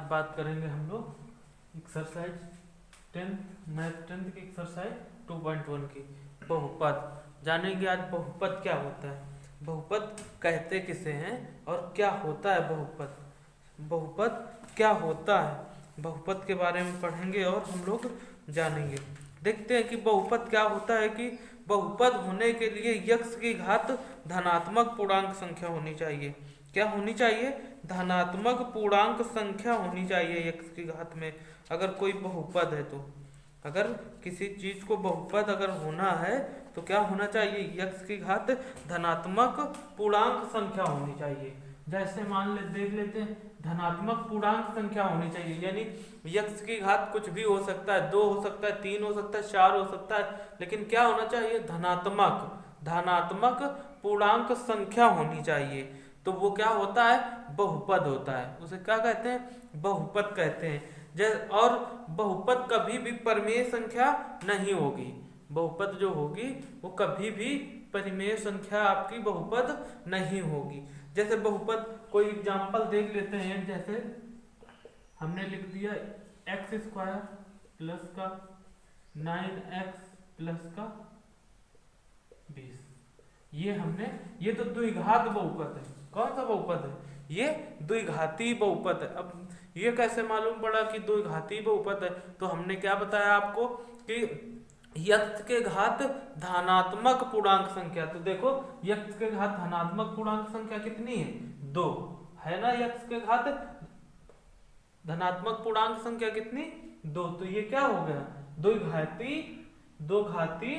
बात करेंगे हम लोग एक्सरसाइज 10th मैथ 10th की एक्सरसाइज 2.1 की बहुपद। जानेंगे आज बहुपद क्या होता है, बहुपद कहते किसे हैं और क्या होता है बहुपद, बहुपद क्या होता है, बहुपद के बारे में पढ़ेंगे और हम लोग जानेंगे। देखते हैं कि बहुपद क्या होता है। कि बहुपद होने के लिए यक्स की घात धनात्मक पूर्णांक संख्या होनी चाहिए। क्या होनी चाहिए? धनात्मक पूर्णांक संख्या होनी चाहिए यक्स की घात में, अगर कोई बहुपद है तो। अगर किसी चीज को बहुपद अगर होना है तो क्या होना चाहिए? यक्स की घात धनात्मक पूर्णांक संख्या होनी चाहिए। जैसे मान ले देख लेते हैं, धनात्मक पूर्णांक संख्या होनी चाहिए, यानी यक्स की घात कुछ भी हो सकता है, 2 हो सकता है, 3 हो सकता है, 4 हो सकता है, लेकिन क्या होना चाहिए? धनात्मक पूर्णांक संख्या होनी चाहिए। तो वो क्या होता है? बहुपद होता है। उसे क्या कहते हैं? बहुपद कहते हैं। और बहुपद कभी भी परिमेय संख्या नहीं होगी। बहुपद जो होगी वो कभी भी परिमेय संख्या आपकी बहुपद नहीं होगी। जैसे बहुपद कोई एग्जांपल देख लेते हैं, जैसे हमने लिख दिया x² प्लस का 9x प्लस का 20। ये तो द्विघात बहुपद है। कौन सा बहुपद है? ये द्विघाती बहुपद है। अब ये कैसे मालूम पड़ा कि द्विघाती बहुपद है? तो हमने क्या बताया आपको कि यक्स के घात धनात्मक पूर्णांक संख्या। तो देखो यक्स के घात धनात्मक पूर्णांक संख्या कितनी है? 2 है ना। यक्स के घात धनात्मक पूर्णांक संख्या कितनी? 2। तो ये क्या हो गया? दो घाती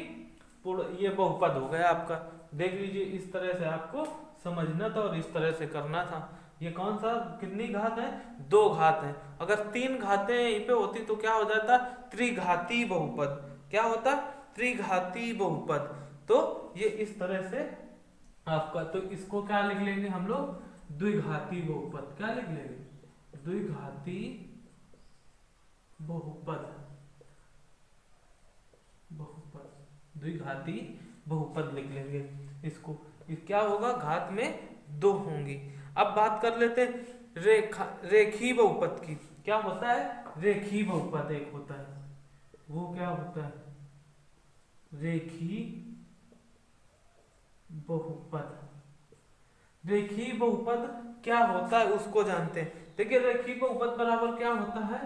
ये बहुपद हो गया आपका। देख लीजिए, इस तरह से आपको समझना था और इस तरह से करना था। ये कौन सा कितनी घात है? 2 घात है। अगर 3 घातें यहीं पे होती तो क्या हो जाता? त्रिघाती बहुपद। क्या होता? त्रिघाती बहुपद। तो ये इस तरह से आपका, तो इसको क्या लिख लेंगे हम लोग? द्विघाती बहुपद। क्या लिख लेंगे? द्विघाती बहुपद। द्विघाती बहुपद लिख लेंगे इसको। क्या होगा? घात में 2 होंगी। अब बात कर लेते हैं रेखी बहुपद की। क्या होता है? रेखी बहुपद एक होता है, वो क्या होता है? रेखी बहुपद। रेखी बहुपद क्या होता है उसको जानते हैं। देखिए रेखी बहुपद बराबर क्या होता है?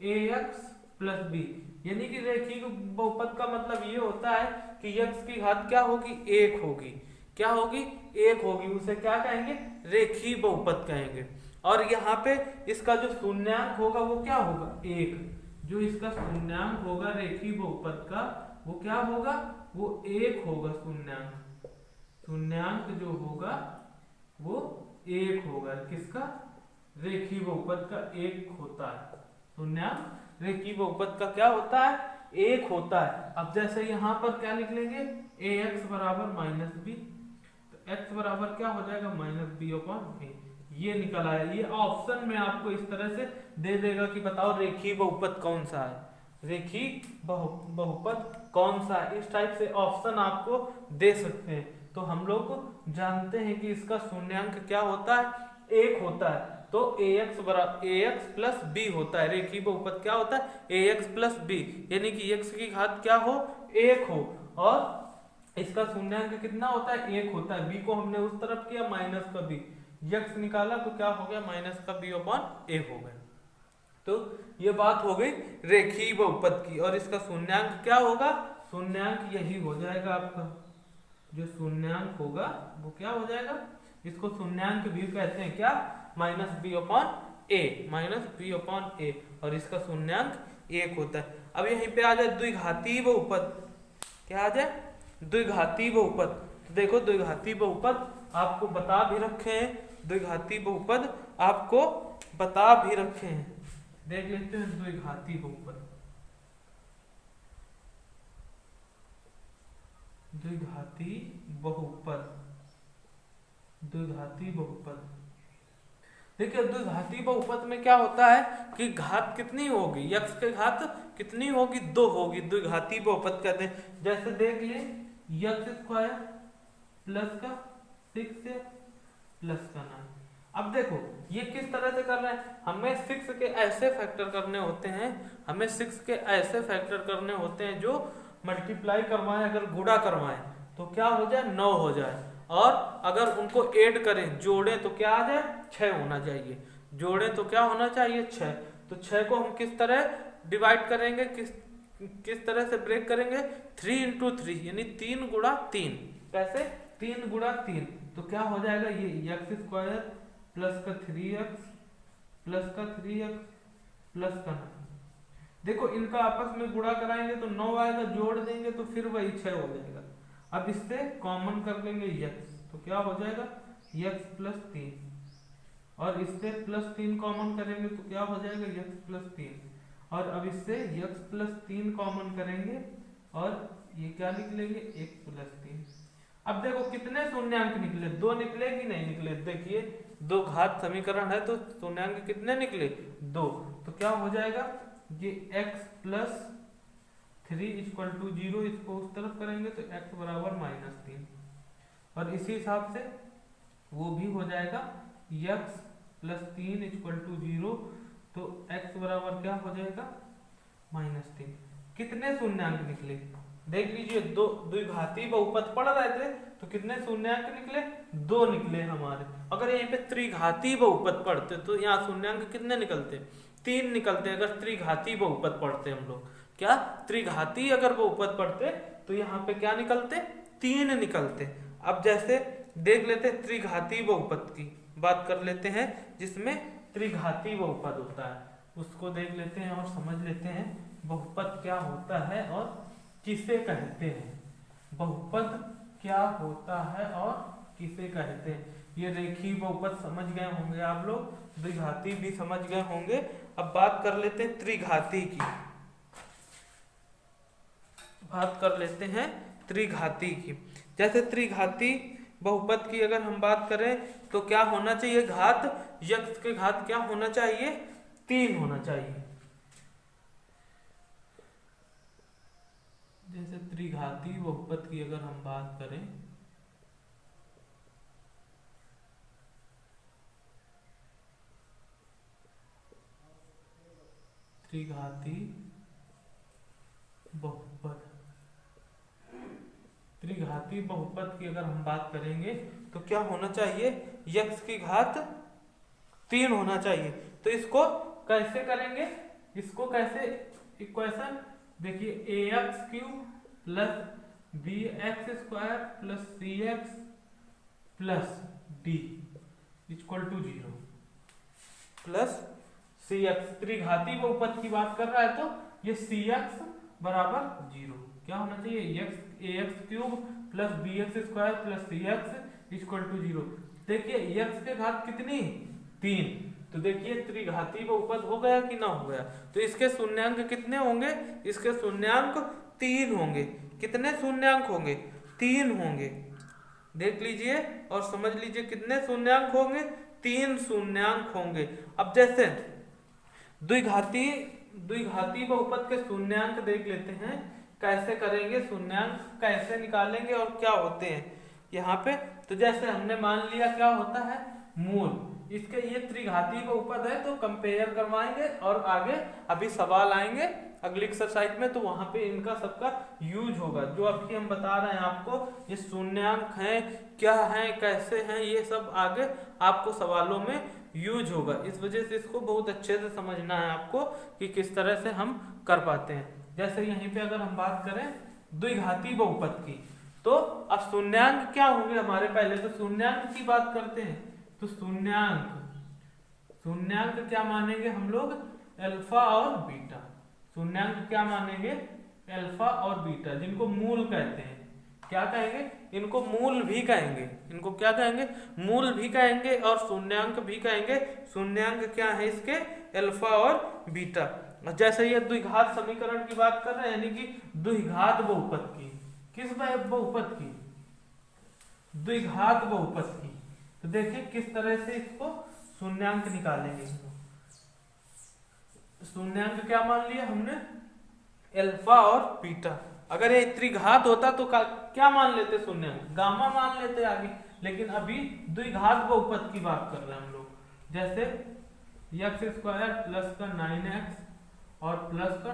ax plus B. यानी कि रेखी बहुपद का मतलब ये होता है कि यक्स की घात क्या होगी? 1 होगी। क्या होगी? 1 होगी। उसे क्या कहेंगे? रेखी बहुपद कहेंगे। और यहाँ पे इसका जो शून्यांक होगा वो क्या होगा? 1। जो इसका शून्यांक होगा रेखी बहुपद का वो क्या होगा? वो 1 होगा। शून्यांक जो होगा वो 1 होगा। किसका? रेखी बहुपद का 1 होता है। शून्यांक रेखी बहुपद का क्या होता है? 1 होता है। अब जैसे यहाँ पर क्या लिख लेंगे? ax बराबर माइनस बी। तो x बराबर क्या हो जाएगा? माइनस बी अपॉन ए। ये निकल आया। ये ऑप्शन में आपको इस तरह से दे देगा कि बताओ रेखी बहुपद कौन सा है, रेखी बहुपद कौन सा है। इस टाइप से ऑप्शन आपको दे सकते हैं। तो हम लोग जानते हैं कि इसका शून्यांक क्या होता है? 1 होता है। तो ax प्लस बी होता है। रेखी बहुपद क्या होता है? ax प्लस बी, यानी कि x की घात क्या हो? 1 हो। और इसका शून्यांक कितना होता है? 1 होता है। b को हमने उस तरफ किया माइनस का b, x निकाला तो क्या हो गया? माइनस का b अपॉन a हो गया। तो ये बात हो गई रेखी बहुपद की। और इसका शून्यांक क्या होगा? शून्यांक यही हो जाएगा आपका। जो शून्यांक होगा वो क्या हो जाएगा? इसको शून्यांक भी कहते हैं। क्या? माइनस बी अपॉन ए। और इसका शून्यांक 1 होता है। अब यहीं पे आ जाए द्विघाती बहुपद। क्या आ जाए? द्विघाती बहुपद। तो देखो द्विघाती बहुपद आपको बता भी रखे हैं, द्विघाती बहुपद आपको बता भी रखे हैं। देख लेते हैं द्विघाती बहुपद। द्विघाती बहुपद। देखिए द्विघाती बहुपद में क्या होता है कि घात कितनी होगी? यक्स के घात कितनी होगी? 2 होगी। द्विघाती बहुपद कहते हैं। जैसे देख लिए x² प्लस का 6 प्लस का 9। अब देखो ये किस तरह से कर रहे हैं, हमें 6 के ऐसे फैक्टर करने होते हैं, हमें 6 के ऐसे फैक्टर करने होते हैं जो मल्टीप्लाई करवाएं, अगर गुणा करवाएं तो क्या हो जाए 9 हो जाए, और अगर उनको ऐड करें जोड़ें तो क्या आ जाए 6 होना चाहिए, जोड़ें तो क्या होना चाहिए 6। तो 6 को हम किस तरह डिवाइड करेंगे, किस तरह से ब्रेक करेंगे, 3 इंटू 3 यानी 3 गुणा 3। कैसे 3 गुणा 3, तो क्या हो जाएगा ये एक्स स्क्वायर प्लस का 3x प्लस का 3x प्लस का 9। देखो इनका आपस में गुणा कराएंगे तो 9 आएगा, जोड़ देंगे तो फिर वही 6 हो जाएगा। अब इससे कॉमन कर लेंगे x, तो क्या हो जाएगा x प्लस 3, और इससे प्लस 3 कॉमन करेंगे तो क्या हो जाएगा x प्लस 3, और अब इससे x प्लस 3 कॉमन करेंगे और ये क्या निकलेंगे x प्लस 3। अब देखो कितने शून्यांक निकले, 2 निकले कि नहीं निकले, देखिए 2 घात समीकरण है तो शून्यांक कितने निकले 2, तो क्या हो जाएगा ये x प्लस 3 इक्वल टू 0, इसको उस तरफ करेंगे तो x बराबर -3, और इसी हिसाब से वो भी हो जाएगा x प्लस 3 इक्वल टू 0, तो x बराबर क्या हो जाएगा -3। कितने शून्यांक निकले देख लीजिए, दो द्विघाती बहुपद पढ़ रहे थे तो कितने शून्यांक निकले 2 निकले हमारे। अगर यहीं पे त्रिघाती बहुपद पढ़ते तो यहाँ शून्यांक कितने निकलते 3 निकलते। अगर त्रिघाती बहुपद पढ़ते हम लोग, क्या त्रिघाती अगर बहुपद पढ़ते तो यहाँ पे क्या निकलते 3 निकलते। अब जैसे देख लेते त्रिघाती बहुपद की बात कर लेते हैं, जिसमें त्रिघाती बहुपद होता है उसको देख लेते हैं और समझ लेते हैं बहुपद क्या होता है और किसे कहते हैं। बहुपद क्या होता है और किसे कहते हैं। ये रेखीय बहुपद समझ गए होंगे आप लोग, द्विघाती भी समझ गए होंगे। अब बात कर लेते हैं त्रिघाती की, बात कर लेते हैं त्रिघाती की। जैसे त्रिघाती बहुपद की अगर हम बात करें तो क्या होना चाहिए, घात यक्ष के घात क्या होना चाहिए 3 होना चाहिए। जैसे त्रिघाती बहुपद की अगर हम बात करें त्रिघाती बहुपद, त्रिघाती बहुपद की अगर हम बात करेंगे तो क्या होना चाहिए यक्ष की घात 3 होना चाहिए। तो इसको कैसे करेंगे, इसको कैसे इक्वेशन देखिए ax³ plus bx² plus cx plus d equal to 0 plus cx। त्रिघाती बहुपद की बात कर रहा है तो ये cx बराबर 0 क्या होना चाहिए ax³ plus bx² plus cx equal to 0। देखिए x के घात कितनी 3, तो देखिए त्रिघाती बहुपद हो गया कि ना हो गया। तो इसके शून्यांक कितने होंगे, इसके शून्यांक 3 होंगे। कितने शून्यांक होंगे 3 होंगे। देख लीजिए और समझ लीजिए कितने शून्यांक होंगे 3 शून्यांक होंगे। अब जैसे द्विघाती बहुपद के शून्यांक देख लेते हैं, कैसे करेंगे, शून्यांक कैसे निकालेंगे और क्या होते हैं यहाँ पे। तो जैसे हमने मान लिया क्या होता है मूल, इसके ये त्रिघाती बहुपद है तो कंपेयर करवाएंगे और आगे अभी सवाल आएंगे अगली एक्सरसाइज में, तो वहां पे इनका सबका यूज होगा। जो अभी हम बता रहे हैं आपको, ये शून्यांक हैं क्या हैं कैसे हैं, ये सब आगे आपको सवालों में यूज होगा। इस वजह से इसको बहुत अच्छे से समझना है आपको कि किस तरह से हम कर पाते हैं। जैसे यहीं पे अगर हम बात करें द्विघाती बहुपद की, तो अब शून्यांक क्या होंगे हमारे, पहले तो शून्यांक की बात करते हैं। तो शून्यांक क्या मानेंगे हम लोग, अल्फा और बीटा। शून्यांक क्या मानेंगे, अल्फा और बीटा, जिनको मूल कहते हैं। क्या कहेंगे, इनको मूल भी कहेंगे, इनको क्या कहेंगे मूल भी कहेंगे और शून्यांक भी कहेंगे। शून्यांक क्या है इसके, अल्फा और बीटा। जैसे ये द्विघात समीकरण की बात कर रहे हैं, यानी कि द्विघात बहुपद की, किस बहुपद की, द्विघात बहुपद की। तो देखिए किस तरह से इसको शून्यांक निकालेंगे। शून्यांक क्या मान लिया हमने, अल्फा और बीटा। अगर ये त्रिघात होता तो क्या मान लेते शून्यांक, गामा मान लेते आगे, लेकिन अभी द्विघात बहुपद की बात कर रहे हैं हम लोग। जैसे एक्स स्क्वायर प्लस का 9x और प्लस का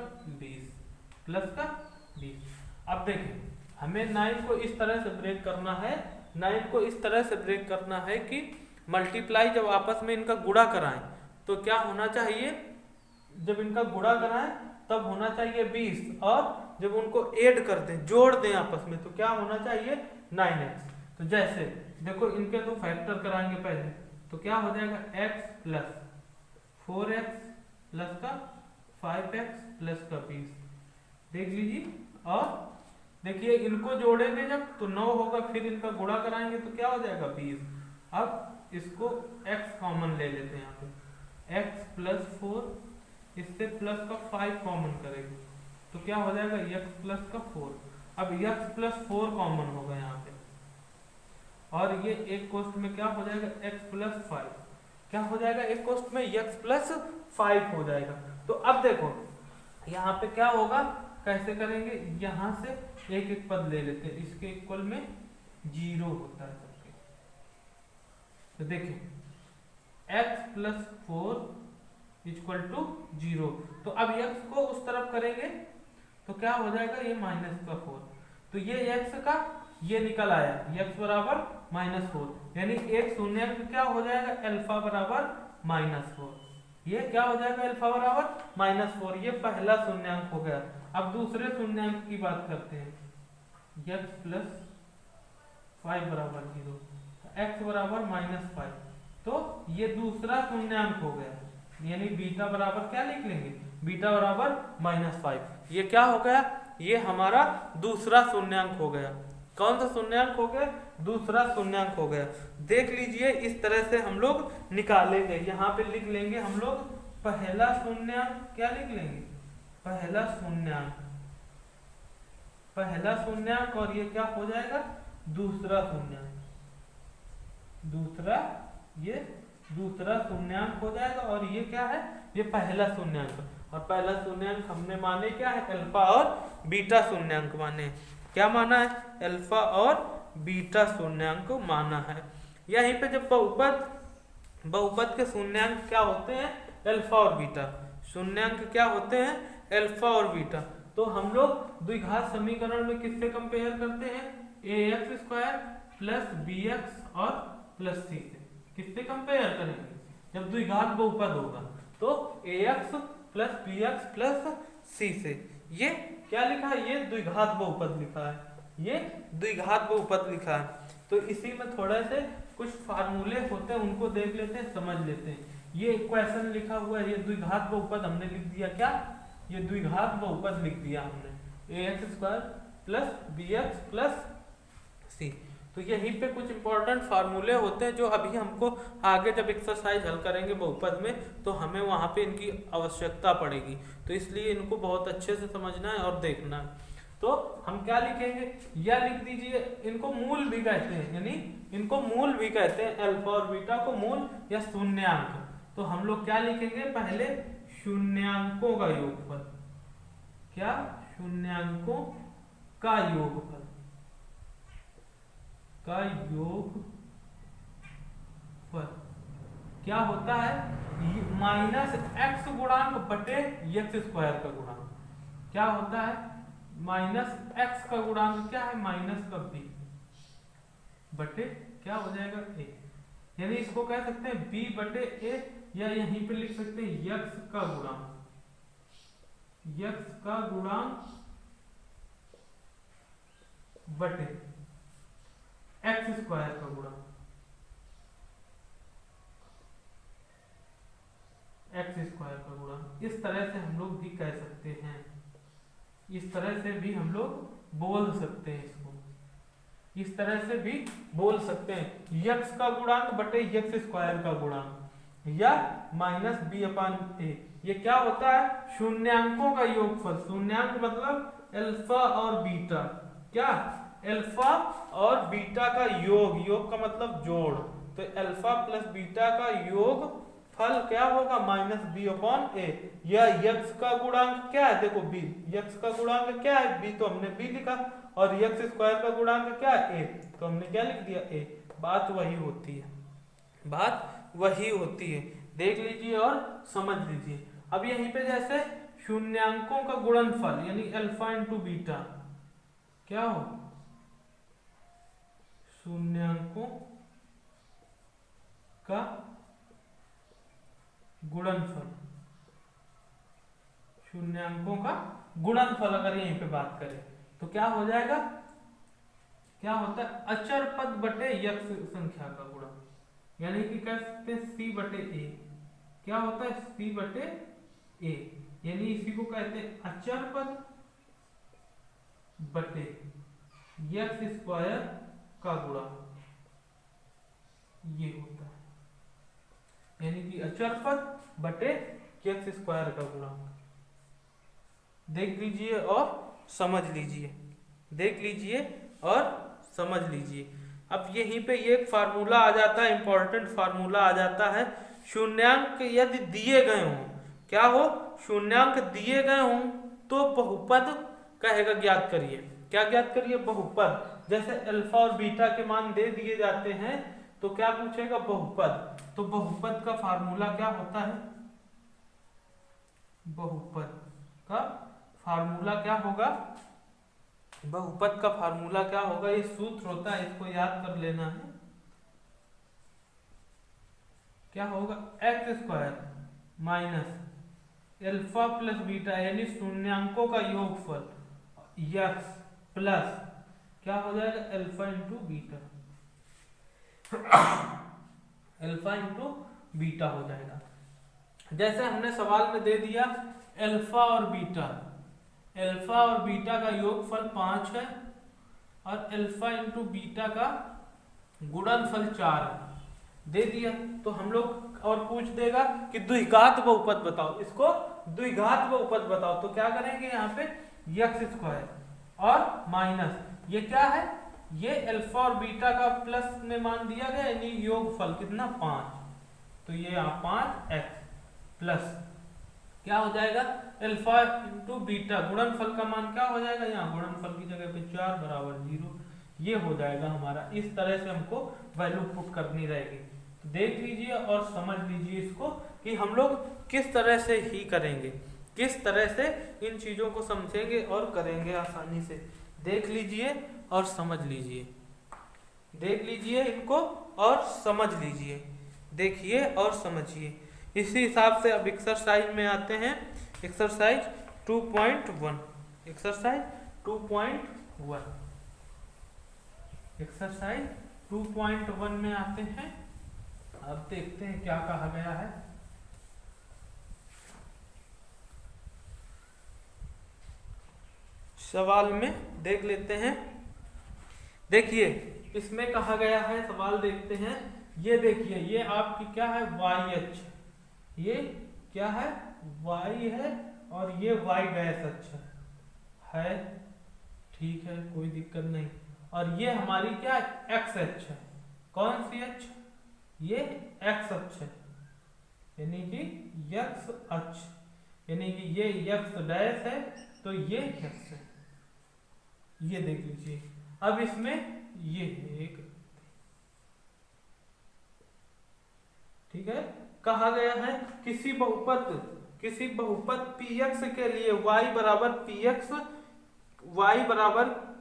20। अब देखें हमें 9 को इस तरह से ब्रेक करना है, 9 को इस तरह से ब्रेक करना है कि मल्टीप्लाई जब आपस में इनका गुणा कराएं तो क्या होना चाहिए, जब इनका गुणा कराएं तब होना चाहिए 20, और जब उनको ऐड कर दें, जोड़ दें आपस में, तो क्या होना चाहिए 9x। तो जैसे देखो इनके तो फैक्टर कराएंगे पहले, तो क्या हो जाएगा x प्लस 4x प्लस का 5x प्लस का 20। देख लीजिए, और देखिए इनको जोड़ेंगे जब तो 9 होगा, फिर इनका गुणा कराएंगे तो क्या हो जाएगा 20। अब इसको x कॉमन ले लेते हैं, यहाँ पे x प्लस 4, इससे प्लस का 5 कॉमन करेंगे तो क्या हो जाएगा x प्लस का 4। अब x प्लस 4 कॉमन होगा यहाँ पे, और ये एक कोष्ठ में क्या हो जाएगा x प्लस 5, क्या हो जाएगा एक कोष्ठ में x प्लस 5 हो जाएगा। तो अब देखो यहाँ पे क्या होगा, कैसे करेंगे, यहाँ से एक एक पद ले लेते हैं, इसके इक्वल में 0 होता है सबके। तो देखिए x प्लस 4 इक्वल टू 0, तो अब x को उस तरफ करेंगे तो क्या हो जाएगा ये माइनस का 4, तो ये x का ये निकल आया x बराबर -4, यानी एक शून्यंक क्या हो जाएगा अल्फा बराबर -4, ये क्या हो जाएगा अल्फा बराबर -4, ये पहला शून्यंक हो गया। अब दूसरे शून्यंक की बात करते हैं, x प्लस 5 बराबर 0, x बराबर -5, तो ये दूसरा शून्यंक हो गया, यानी बीटा बराबर क्या लिख लेंगे, बीटा बराबर -5। ये क्या हो गया, ये हमारा दूसरा शून्यंक हो गया। कौन सा शून्यंक हो गया, दूसरा शून्यंक हो गया। देख लीजिए इस तरह से हम लोग निकालेंगे, यहाँ पे लिख लेंगे हम लोग पहला शून्यंक, क्या लिख लेंगे पहला शून्यंक, और ये क्या हो जाएगा दूसरा शून्यंक, दूसरा शून्यंक हो जाएगा, और ये क्या है ये पहला शून्यंक, और पहला शून्यंक हमने माने क्या है अल्फा और बीटा शून्यंक माने, क्या माना है अल्फा और बीटा शून्यंक माना है। यहीं पे जब बहुपद के शून्यंक क्या होते हैं अल्फा और बीटा, शून्यंक क्या होते हैं अल्फा और बीटा, तो हम लोग द्विघात समीकरण में किससे कंपेयर करते हैं ax स्क्वायर प्लस bx और प्लस c से, किससे कंपेयर करेंगे, जब द्विघात बहुपद होगा तो ax plus bx plus c से। ये क्या लिखा है, ये द्विघात बहुपद लिखा है, ये द्विघात बहुपद लिखा है। तो इसी में थोड़े से कुछ फार्मूले होते हैं, उनको देख लेते हैं, समझ लेते हैं। ये इक्वेशन लिखा हुआ है, ये द्विघात बहुपद हमने लिख दिया, क्या ये द्विघात बहुपद लिख दिया हमने, ax square plus bx plus c। तो यहीं पे कुछ इंपॉर्टेंट फार्मूले होते हैं जो अभी हमको आगे जब एक्सरसाइज हल करेंगे बहुपद में तो हमें वहाँ पे इनकी आवश्यकता पड़ेगी, तो इसलिए इनको बहुत अच्छे से समझना है और देखना है। तो हम क्या लिखेंगे, या लिख दीजिए, इनको मूल भी कहते हैं, यानी इनको मूल भी कहते हैं, अल्फा और बीटा को मूल या शून्यंक। तो हम लोग क्या लिखेंगे, पहले शून्यंकों का योगफल, क्या शून्यंकों का योगफल क्या होता है, -x गुणांक बटे x स्क्वायर का गुणांक, क्या होता है -x का गुणांक क्या है माइनस का b बटे क्या हो जाएगा a, यानी इसको कह सकते हैं b बटे a, या यहीं पे लिख सकते हैं x का गुणांक बटे x स्क्वायर का गुणांक, इस तरह से हम लोग भी कह सकते हैं, इस तरह से भी हम लोग बोल सकते हैं, इसको इस तरह से भी बोल सकते हैं, x का गुणांक बटे x स्क्वायर का गुणांक, या -b/a। ये क्या होता है, शून्यंकों का योगफल, शून्यंक मतलब अल्फा और बीटा, क्या अल्फा और बीटा का योग का मतलब जोड़, तो अल्फा प्लस बीटा का योग फल क्या होगा -b/a, या x का गुणांक क्या है, देखो b, x का गुणांक क्या है b, तो हमने b लिखा, और x स्क्वायर का गुणांक क्या है a, तो हमने क्या लिख दिया a। बात वही होती है, बात वही होती है। देख लीजिए और समझ लीजिए। अब यहीं पे जैसे शून्यांकों का गुणनफल यानी अल्फा इंटू बीटा क्या हो, शून्यांकों का गुणनफल, शून्यांकों का गुणनफल अगर यहीं पे बात करें तो क्या हो जाएगा, क्या होता है अचर पद बटे यक्ष संख्या का गुणन, यानी कि कह सकते हैं सी बटे ए। क्या होता है सी बटे ए, यानी इसी को कहते हैं अचर पद बटे यक्स स्क्वायर का गुणा, ये होता है यानी कि अचर पद बटे यक्स स्क्वायर का गुणा। देख लीजिए और समझ लीजिए, देख लीजिए और समझ लीजिए। अब यहीं पे एक फार्मूला आ जाता है, इंपॉर्टेंट फार्मूला आ जाता है। शून्यांक यदि दिए गए हों, क्या हो, शून्यांक दिए गए हों तो बहुपद कहेगा ज्ञात करिए। क्या ज्ञात करिए, बहुपद। जैसे अल्फा और बीटा के मान दे दिए जाते हैं तो क्या पूछेगा, बहुपद। तो बहुपद का फार्मूला क्या होता है, बहुपद का फार्मूला क्या होगा, बहुपद का फार्मूला क्या होगा, ये सूत्र होता है, इसको याद कर लेना है। क्या होगा, x square minus alpha plus beta यानी शून्यांकों का योगफल यक्स प्लस क्या हो जाएगा alpha into beta, alpha into beta हो जाएगा। जैसे हमने सवाल में दे दिया अल्फा और बीटा, अल्फा और बीटा का योगफल 5 है और अल्फा इंटू बीटा का गुणनफल 4 है, दे दिया। तो हम लोग और पूछ देगा कि द्विघात बहुपद बताओ, इसको द्विघात बहुपद बताओ। तो क्या करेंगे, यहाँ पे यक्स स्क्वायर और माइनस ये क्या है, ये अल्फा और बीटा का प्लस में मान दिया गया यानी योगफल कितना 5, तो ये यहाँ 5x प्लस क्या हो जाएगा अल्फा इंटू बीटा गुणनफल का मान क्या हो जाएगा, यहाँ गुणनफल की जगह पे 4 बराबर 0, ये हो जाएगा हमारा। इस तरह से हमको वैल्यू पुट करनी रहेगी। तो देख लीजिए और समझ लीजिए इसको कि हम लोग किस तरह से ही करेंगे, किस तरह से इन चीजों को समझेंगे और करेंगे आसानी से। देख लीजिए और समझ लीजिए, देख लीजिए इनको और समझ लीजिए, देखिए और समझिए। इसी हिसाब से अब एक्सरसाइज में आते हैं। एक्सरसाइज 2.1, एक्सरसाइज 2.1, एक्सरसाइज 2.1 में आते हैं। अब देखते हैं क्या कहा गया है। सवाल में देख लेते हैं। देखिए इसमें कहा गया है, सवाल देखते हैं। ये देखिए ये आपकी क्या है वाई अक्ष, ये क्या है वाई है और ये वाई डैश अक्ष है, ठीक है कोई दिक्कत नहीं। और ये हमारी क्या एक्स अक्ष है, कौन सी अक्ष, ये एक्स अक्ष है यानी कि यक्स अक्ष, यानी कि ये यक्स डैश है तो ये यक्स है, ये देख लीजिए। अब इसमें ये एक, ठीक है, कहा गया है किसी बहुपद px के लिए y बराबर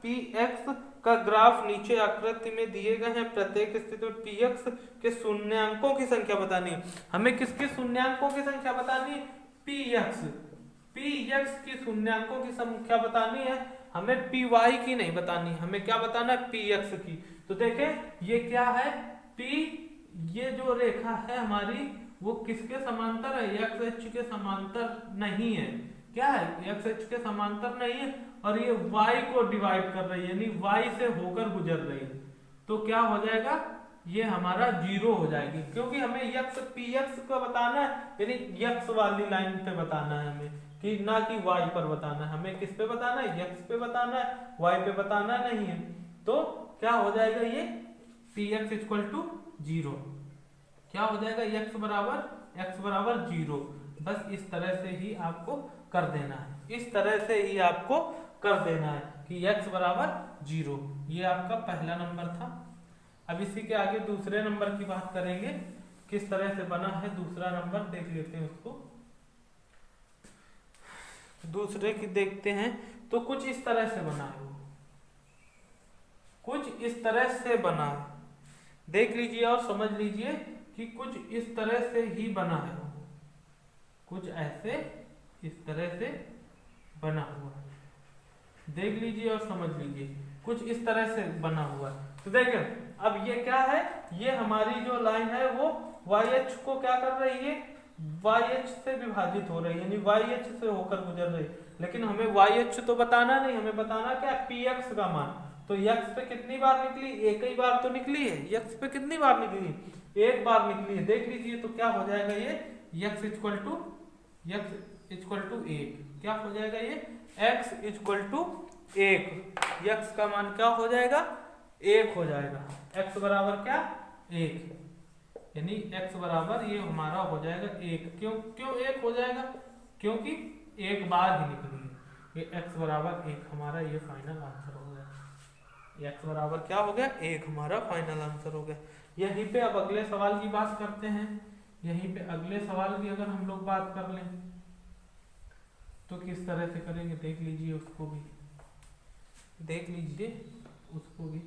px का ग्राफ नीचे आकृति में दिए गए हैं। प्रत्येक स्थिति में px के शून्यांकों की संख्या बतानी है। हमें किसके शून्यांकों की संख्या बतानी है, px की शून्यांकों की संख्या बतानी है, हमें py की नहीं बतानी, हमें क्या बताना है px की। तो देखें ये क्या है p, ये जो रेखा है हमारी वो किसके समांतर है, एक्स अक्ष के समांतर नहीं है। क्या है, एक्स अक्ष के समांतर नहीं है और ये y को डिवाइड कर रही है यानी y से होकर गुजर रही है। तो क्या हो जाएगा, ये हमारा 0 हो जाएगी, क्योंकि हमें यक्स px को बताना है यानी यक्स वाली लाइन पे बताना है हमें, कि ना कि y पर बताना है। हमें किस पे बताना है, यक्स पे बताना है, y पे बताना नहीं है। तो क्या हो जाएगा, ये px इक्वल टू 0, क्या हो जाएगा x बराबर 0। बस इस तरह से ही आपको कर देना है, इस तरह से ही आपको कर देना है कि x बराबर 0। ये आपका पहला नंबर था। अब इसी के आगे दूसरे नंबर की बात करेंगे। किस तरह से बना है दूसरा नंबर देख लेते हैं उसको। दूसरे की देखते हैं तो कुछ इस तरह से बना है, वो कुछ इस तरह से बना है, देख लीजिए और समझ लीजिए कि कुछ इस तरह से ही बना है, कुछ ऐसे इस तरह से बना हुआ है, देख लीजिए और समझ लीजिए कुछ इस तरह से बना हुआ है। तो देखिए अब ये क्या है, ये हमारी जो लाइन है वो YH को क्या कर रही है, YH से विभाजित हो रही है, यानी YH से होकर गुजर रही है। लेकिन हमें YH तो बताना नहीं, हमें बताना क्या PX का मान। तो x पे कितनी बार निकली, एक ही बार तो निकली है, x पे कितनी बार निकली, एक बार निकली है, देख लीजिए। तो क्या हो जाएगा ये x इक्वल टू 1, क्या हो जाएगा ये x इक्वल टू 1, x का मान क्या हो जाएगा 1 हो जाएगा, x बराबर क्या 1, यानी x बराबर ये हमारा हो जाएगा 1। क्यों 1 हो जाएगा, क्योंकि एक बार ही निकली है, ये x बराबर 1 हमारा ये फाइनल आंसर हो गया। x बराबर क्या हो गया 1 हमारा फाइनल आंसर हो गया। यहीं पे अब अगले सवाल की बात करते हैं। यहीं पे अगले सवाल की अगर हम लोग बात कर लें तो किस तरह से करेंगे, देख लीजिए उसको भी, देख लीजिए उसको भी,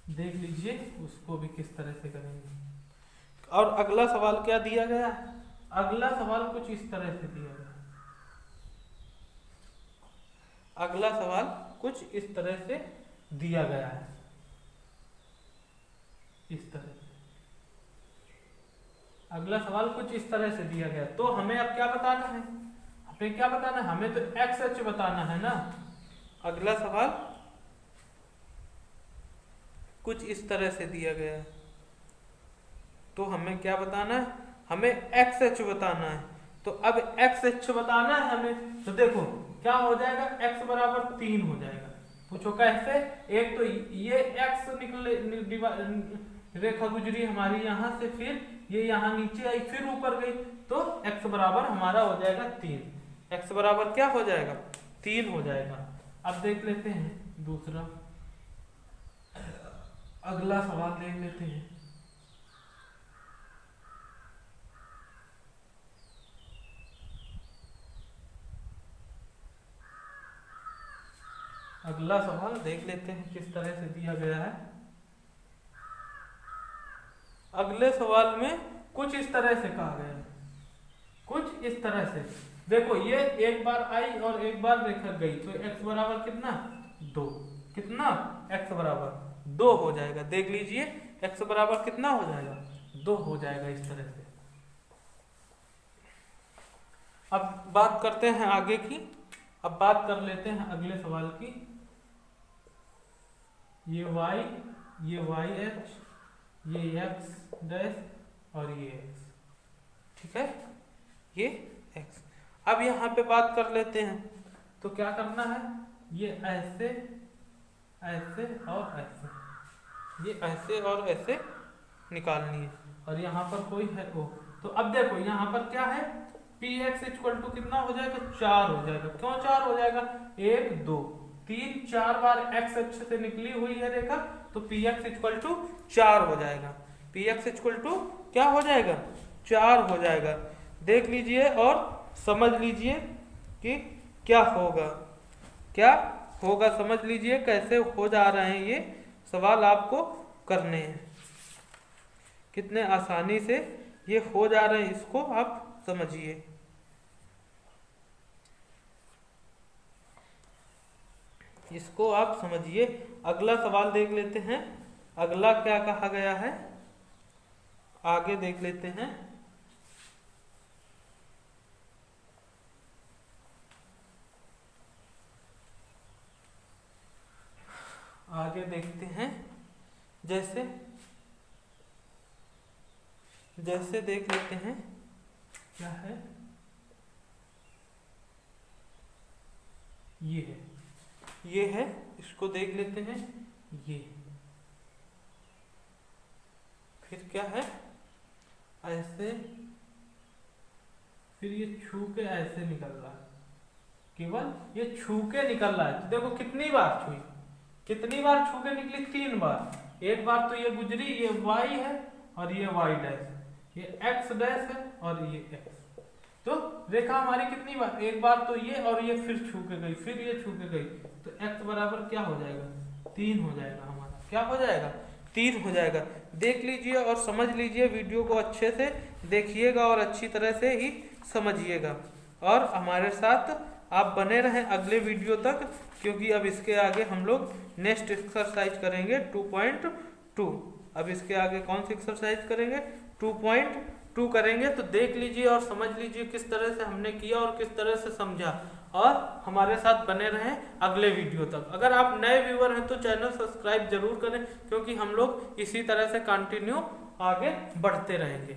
देख लीजिए उसको भी किस तरह से करेंगे। और अगला सवाल क्या दिया गया, अगला सवाल कुछ इस तरह से दिया गया, अगला सवाल कुछ इस तरह से दिया गया है, इस तरह से अगला सवाल कुछ इस तरह से दिया गया। तो हमें अब क्या बताना है, हमें क्या बताना है, हमें तो XH बताना है ना। अगला सवाल कुछ इस तरह से दिया गया है, तो हमें क्या बताना है, हमें XH बताना है। तो अब XH बताना है हमें, तो देखो क्या हो जाएगा, x बराबर 3 हो जाएगा। पूछो कैसे, एक तो ये x निकले रेखा गुजरी हमारी यहाँ से, फिर ये यहाँ नीचे आई, फिर ऊपर गई, तो x बराबर हमारा हो जाएगा 3, x बराबर क्या हो जाएगा 3 हो जाएगा। अब देख लेते हैं दूसरा, अगला सवाल देख लेते हैं। अगला सवाल देख लेते हैं किस तरह से दिया गया है। अगले सवाल में कुछ इस तरह से कहा गया है, कुछ इस तरह से, देखो ये एक बार आई और एक बार रेखा गई, तो x बराबर कितना 2, कितना x बराबर 2 हो जाएगा, देख लीजिए x बराबर कितना हो जाएगा 2 हो जाएगा इस तरह से। अब बात करते हैं आगे की, अब बात कर लेते हैं अगले सवाल की। ये y, ये YH, ये x डैश और ये x, ठीक है, ये x। अब यहाँ पे बात कर लेते हैं, तो क्या करना है, ये ऐसे ऐसे और ऐसे, ये ऐसे और ऐसे निकालनी है, और यहाँ पर कोई है वो। तो अब देखो यहाँ पर क्या है, px इक्वल टू कितना हो जाएगा 4 हो जाएगा। क्यों 4 हो जाएगा, 1 2 3 4 बार x अक्ष से निकली हुई है रेखा, तो px इक्वल टू 4 हो जाएगा, px इक्वल टू क्या हो जाएगा 4 हो जाएगा। देख लीजिए और समझ लीजिए कि क्या होगा, क्या होगा, समझ लीजिए कैसे हो जा रहे हैं ये सवाल, आपको करने हैं, कितने आसानी से ये हो जा रहे हैं, इसको आप समझिए। इसको आप समझिए। अगला सवाल देख लेते हैं, अगला क्या कहा गया है, आगे देख लेते हैं। आगे देखते हैं, जैसे जैसे देख लेते हैं क्या है, ये है, इसको देख लेते हैं, ये फिर क्या है ऐसे, फिर ये छू के ऐसे निकल रहा है, केवल ये छू के निकल रहा है। तो देखो कितनी बार छुई, कितनी बार छू के निकली 3 बार, एक बार तो ये गुजरी, ये y है और ये y डैश, ये x डैश है और ये x। तो रेखा हमारी कितनी बार, एक बार तो ये और ये फिर छू के गई, फिर ये छू के गई, तो x बराबर क्या हो जाएगा, 3 हो जाएगा हमारा। क्या हो जाएगा, 3 हो जाएगा। देख लीजिए और समझ लीजिए, वीडियो को अच्छे से देखिएगा और अच्छी तरह से ही समझिएगा, और हमारे साथ आप बने रहें अगले वीडियो तक, क्योंकि अब इसके आगे हम लोग नेक्स्ट एक्सरसाइज करेंगे 2.2। अब इसके आगे कौन सी एक्सरसाइज करेंगे, 2.2 करेंगे। तो देख लीजिए और समझ लीजिए किस तरह से हमने किया और किस तरह से समझा, और हमारे साथ बने रहें अगले वीडियो तक। अगर आप नए व्यूअर हैं तो चैनल सब्सक्राइब जरूर करें, क्योंकि हम लोग इसी तरह से कंटिन्यू आगे बढ़ते रहेंगे।